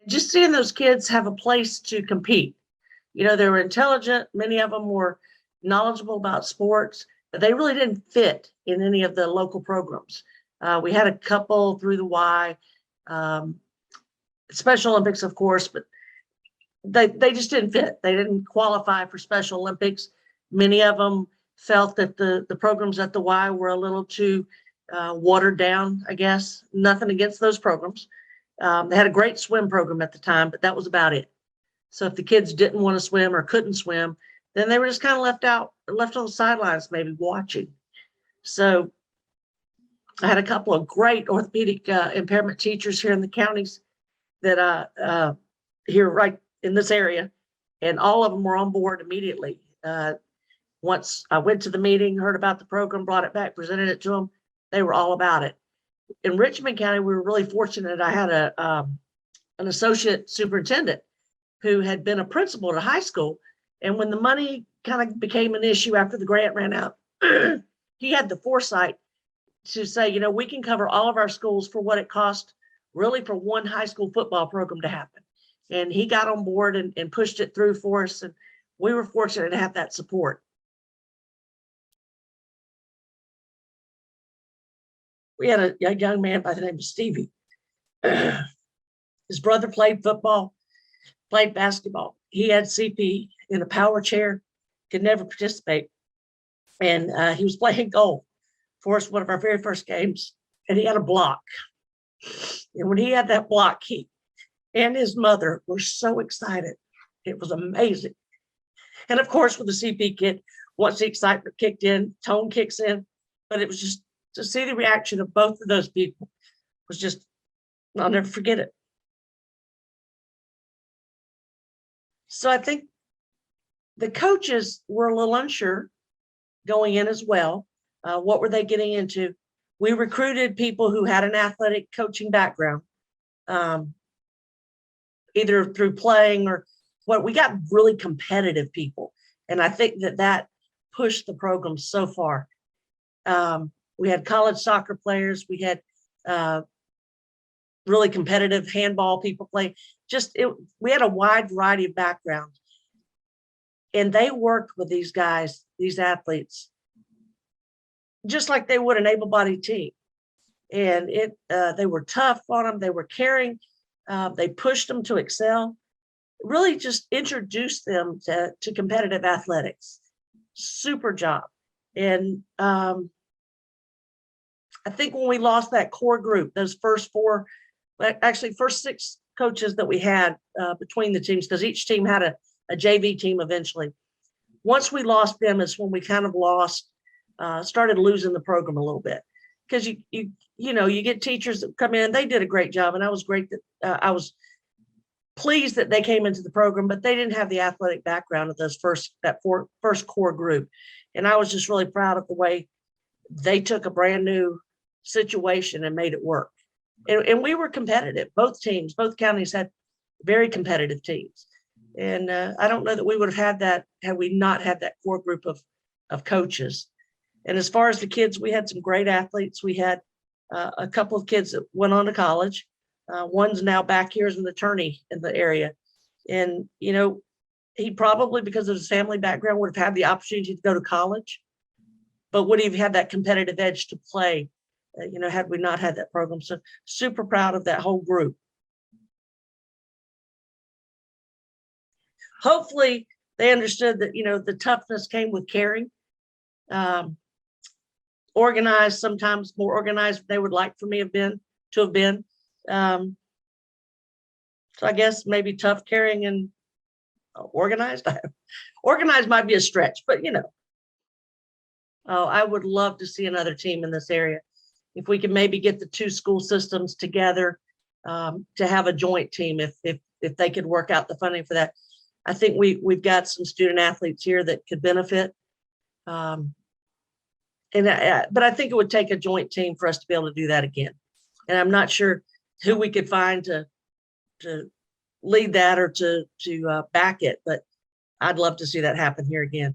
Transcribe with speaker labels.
Speaker 1: Just seeing those kids have a place to compete. They were intelligent. Many of them were knowledgeable about sports, but they really didn't fit in any of the local programs. We had a couple through the Y, um, Special Olympics, of course, but they just didn't fit. They didn't qualify for Special Olympics. Many of them felt that the programs at the Y were a little too watered down, I guess. Nothing against those programs. They had a great swim program at the time, but that was about it. So if the kids didn't want to swim or couldn't swim, then they were just kind of left on the sidelines, maybe watching. So I had a couple of great orthopedic impairment teachers here in the counties that here right in this area, and all of them were on board immediately. Once I went to the meeting, heard about the program, brought it back, presented it to them, they were all about it. In Richmond County, we were really fortunate. I had an associate superintendent who had been a principal at a high school. And when the money kind of became an issue after the grant ran out, he had the foresight to say, we can cover all of our schools for what it cost really for one high school football program to happen. And he got on board and pushed it through for us. And we were fortunate to have that support. We had a young man by the name of Stevie. His brother played football, played basketball. He had CP in a power chair, could never participate. And he was playing goal for us, one of our very first games, and he had a block. And when he had that block, he and his mother were so excited. It was amazing. And of course, with the CP kid, once the excitement kicked in, tone kicks in. But it was just to see the reaction of both of those people was just, I'll never forget it. So I think the coaches were a little unsure going in as well. What were they getting into? We recruited people who had an athletic coaching background, either through playing or what. We got really competitive people. And I think that pushed the program so far. We had college soccer players. We had really competitive handball people play. We had a wide variety of backgrounds. And they worked with these guys, these athletes, just like they would an able-bodied team. And they were tough on them. They were caring. They pushed them to excel. Really just introduced them to competitive athletics. Super job. And I think when we lost that core group, those first six coaches that we had between the teams, because each team had a JV team eventually. Once we lost them is when we kind of started losing the program a little bit. Because you get teachers that come in, they did a great job, and I was pleased that they came into the program, but they didn't have the athletic background of that first core group. And I was just really proud of the way they took a brand new situation and made it work. And we were competitive. Both counties had very competitive teams. And I don't know that we would have had that had we not had that core group of coaches. And as far as the kids, we had some great athletes. We had a couple of kids that went on to college. One's now back here as an attorney in the area. And, he probably, because of his family background, would have had the opportunity to go to college, but would he have had that competitive edge to play, had we not had that program. So super proud of that whole group. Hopefully they understood that, the toughness came with caring. Organized, sometimes more organized than they would like for me to have been. So I guess maybe tough, caring, and organized. Organized might be a stretch, but I would love to see another team in this area. If we can maybe get the two school systems together to have a joint team, if they could work out the funding for that. I think we've got some student athletes here that could benefit. But I think it would take a joint team for us to be able to do that again. And I'm not sure who we could find to lead that or to back it, but I'd love to see that happen here again.